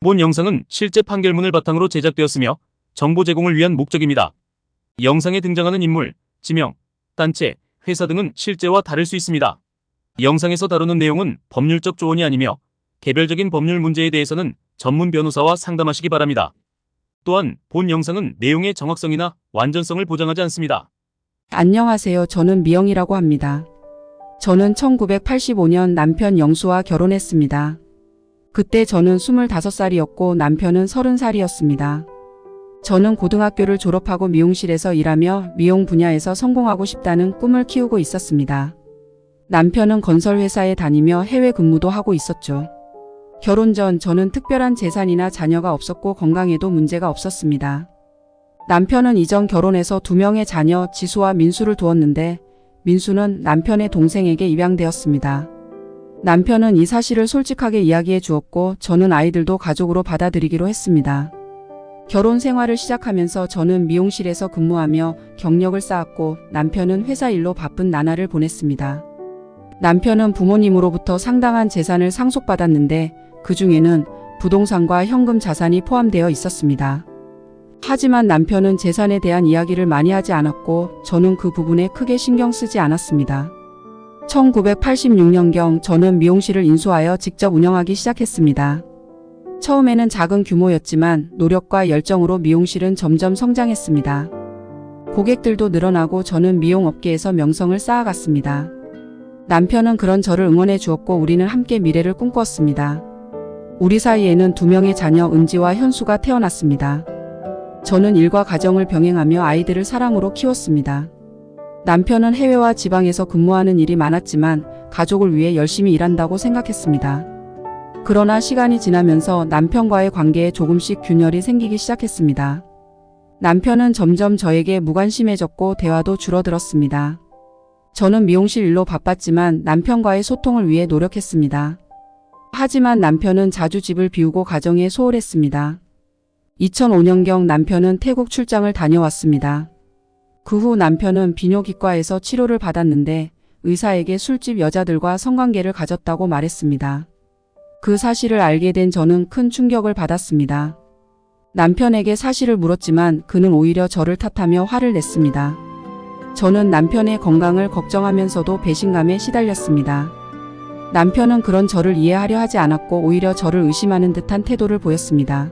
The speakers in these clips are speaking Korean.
본 영상은 실제 판결문을 바탕으로 제작되었으며 정보 제공을 위한 목적입니다. 영상에 등장하는 인물, 지명, 단체, 회사 등은 실제와 다를 수 있습니다. 영상에서 다루는 내용은 법률적 조언이 아니며 개별적인 법률 문제에 대해서는 전문 변호사와 상담하시기 바랍니다. 또한 본 영상은 내용의 정확성이나 완전성을 보장하지 않습니다. 안녕하세요. 저는 미영이라고 합니다. 저는 1985년 남편 영수와 결혼했습니다. 그때 저는 25살이었고 남편은 30살이었습니다. 저는 고등학교를 졸업하고 미용실에서 일하며 미용 분야에서 성공하고 싶다는 꿈을 키우고 있었습니다. 남편은 건설회사에 다니며 해외 근무도 하고 있었죠. 결혼 전 저는 특별한 재산이나 자녀가 없었고 건강에도 문제가 없었습니다. 남편은 이전 결혼해서 2명의 자녀 지수와 민수를 두었는데 민수는 남편의 동생에게 입양되었습니다. 남편은 이 사실을 솔직하게 이야기해 주었고 저는 아이들도 가족으로 받아들이기로 했습니다. 결혼 생활을 시작하면서 저는 미용실에서 근무하며 경력을 쌓았고 남편은 회사 일로 바쁜 나날을 보냈습니다. 남편은 부모님으로부터 상당한 재산을 상속받았는데 그 중에는 부동산과 현금 자산이 포함되어 있었습니다. 하지만 남편은 재산에 대한 이야기를 많이 하지 않았고 저는 그 부분에 크게 신경 쓰지 않았습니다. 1986년경 저는 미용실을 인수하여 직접 운영하기 시작했습니다. 처음에는 작은 규모였지만 노력과 열정으로 미용실은 점점 성장했습니다. 고객들도 늘어나고 저는 미용업계에서 명성을 쌓아갔습니다. 남편은 그런 저를 응원해 주었고 우리는 함께 미래를 꿈꾸었습니다. 우리 사이에는 2명의 자녀 은지와 현수가 태어났습니다. 저는 일과 가정을 병행하며 아이들을 사랑으로 키웠습니다. 남편은 해외와 지방에서 근무하는 일이 많았지만 가족을 위해 열심히 일한다고 생각했습니다. 그러나 시간이 지나면서 남편과의 관계에 조금씩 균열이 생기기 시작했습니다. 남편은 점점 저에게 무관심해졌고 대화도 줄어들었습니다. 저는 미용실 일로 바빴지만 남편과의 소통을 위해 노력했습니다. 하지만 남편은 자주 집을 비우고 가정에 소홀했습니다. 2005년경 남편은 태국 출장을 다녀왔습니다. 그 후 남편은 비뇨기과에서 치료를 받았는데 의사에게 술집 여자들과 성관계를 가졌다고 말했습니다. 그 사실을 알게 된 저는 큰 충격을 받았습니다. 남편에게 사실을 물었지만 그는 오히려 저를 탓하며 화를 냈습니다. 저는 남편의 건강을 걱정하면서도 배신감에 시달렸습니다. 남편은 그런 저를 이해하려 하지 않았고 오히려 저를 의심하는 듯한 태도를 보였습니다.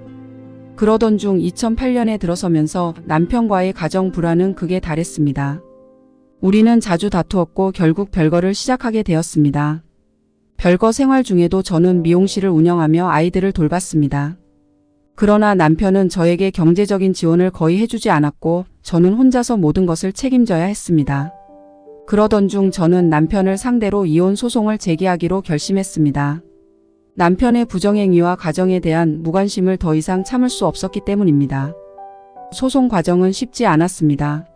그러던 중 2008년에 들어서면서 남편과의 가정 불화는 극에 달했습니다. 우리는 자주 다투었고 결국 별거를 시작하게 되었습니다. 별거 생활 중에도 저는 미용실을 운영하며 아이들을 돌봤습니다. 그러나 남편은 저에게 경제적인 지원을 거의 해주지 않았고 저는 혼자서 모든 것을 책임져야 했습니다. 그러던 중 저는 남편을 상대로 이혼 소송을 제기하기로 결심했습니다. 남편의 부정행위와 가정에 대한 무관심을 더 이상 참을 수 없었기 때문입니다. 소송 과정은 쉽지 않았습니다.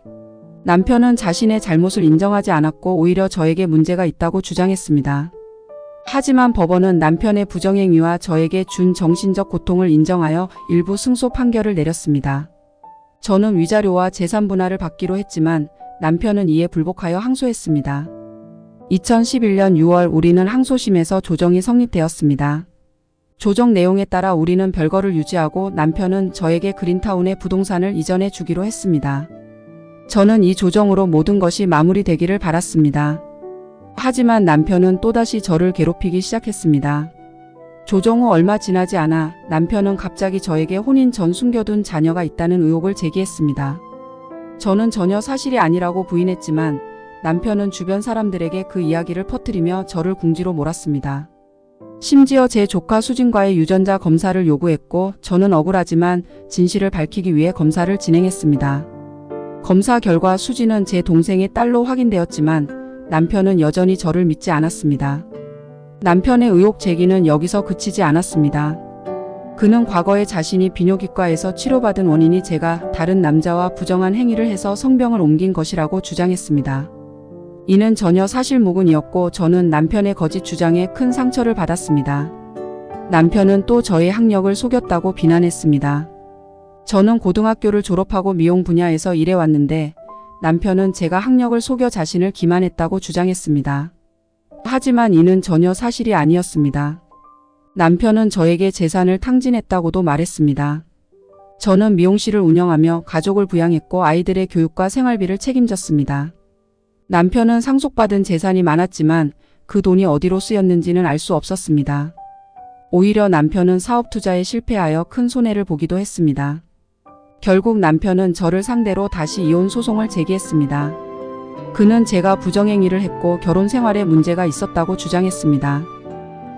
남편은 자신의 잘못을 인정하지 않았고 오히려 저에게 문제가 있다고 주장했습니다. 하지만 법원은 남편의 부정행위와 저에게 준 정신적 고통을 인정하여 일부 승소 판결을 내렸습니다. 저는 위자료와 재산 분할을 받기로 했지만 남편은 이에 불복하여 항소했습니다. 2011년 6월 우리는 항소심에서 조정이 성립되었습니다. 조정 내용에 따라 우리는 별거를 유지하고 남편은 저에게 그린타운의 부동산을 이전해 주기로 했습니다. 저는 이 조정으로 모든 것이 마무리되기를 바랐습니다. 하지만 남편은 또다시 저를 괴롭히기 시작했습니다. 조정 후 얼마 지나지 않아 남편은 갑자기 저에게 혼인 전 숨겨둔 자녀가 있다는 의혹을 제기했습니다. 저는 전혀 사실이 아니라고 부인했지만 남편은 주변 사람들에게 그 이야기를 퍼뜨리며 저를 궁지로 몰았습니다. 심지어 제 조카 수진과의 유전자 검사를 요구했고 저는 억울하지만 진실을 밝히기 위해 검사를 진행했습니다. 검사 결과 수진은 제 동생의 딸로 확인되었지만 남편은 여전히 저를 믿지 않았습니다. 남편의 의혹 제기는 여기서 그치지 않았습니다. 그는 과거에 자신이 비뇨기과에서 치료받은 원인이 제가 다른 남자와 부정한 행위를 해서 성병을 옮긴 것이라고 주장했습니다. 이는 전혀 사실무근이었고 저는 남편의 거짓 주장에 큰 상처를 받았습니다. 남편은 또 저의 학력을 속였다고 비난했습니다. 저는 고등학교를 졸업하고 미용 분야에서 일해왔는데 남편은 제가 학력을 속여 자신을 기만했다고 주장했습니다. 하지만 이는 전혀 사실이 아니었습니다. 남편은 저에게 재산을 탕진했다고도 말했습니다. 저는 미용실을 운영하며 가족을 부양했고 아이들의 교육과 생활비를 책임졌습니다. 남편은 상속받은 재산이 많았지만 그 돈이 어디로 쓰였는지는 알 수 없었습니다. 오히려 남편은 사업 투자에 실패하여 큰 손해를 보기도 했습니다. 결국 남편은 저를 상대로 다시 이혼 소송을 제기했습니다. 그는 제가 부정행위를 했고 결혼 생활에 문제가 있었다고 주장했습니다.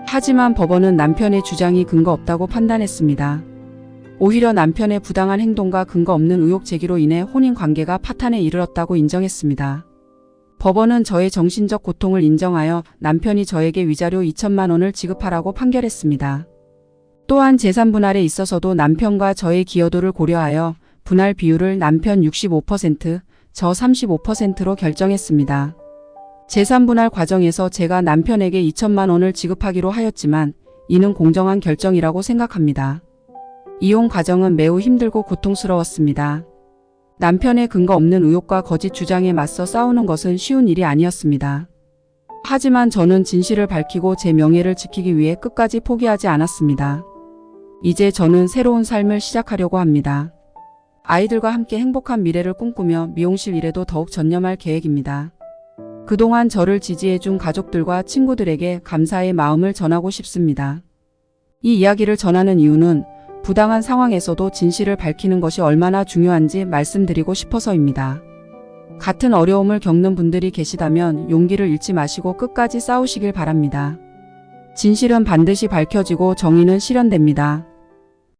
하지만 법원은 남편의 주장이 근거 없다고 판단했습니다. 오히려 남편의 부당한 행동과 근거 없는 의혹 제기로 인해 혼인 관계가 파탄에 이르렀다고 인정했습니다. 법원은 저의 정신적 고통을 인정하여 남편이 저에게 위자료 2천만 원을 지급하라고 판결했습니다. 또한 재산 분할에 있어서도 남편과 저의 기여도를 고려하여 분할 비율을 남편 65%, 저 35%로 결정했습니다. 재산 분할 과정에서 제가 남편에게 2천만 원을 지급하기로 하였지만 이는 공정한 결정이라고 생각합니다. 이혼 과정은 매우 힘들고 고통스러웠습니다. 남편의 근거 없는 의혹과 거짓 주장에 맞서 싸우는 것은 쉬운 일이 아니었습니다. 하지만 저는 진실을 밝히고 제 명예를 지키기 위해 끝까지 포기하지 않았습니다. 이제 저는 새로운 삶을 시작하려고 합니다. 아이들과 함께 행복한 미래를 꿈꾸며 미용실 일에도 더욱 전념할 계획입니다. 그동안 저를 지지해준 가족들과 친구들에게 감사의 마음을 전하고 싶습니다. 이 이야기를 전하는 이유는 부당한 상황에서도 진실을 밝히는 것이 얼마나 중요한지 말씀드리고 싶어서입니다. 같은 어려움을 겪는 분들이 계시다면 용기를 잃지 마시고 끝까지 싸우시길 바랍니다. 진실은 반드시 밝혀지고 정의는 실현됩니다.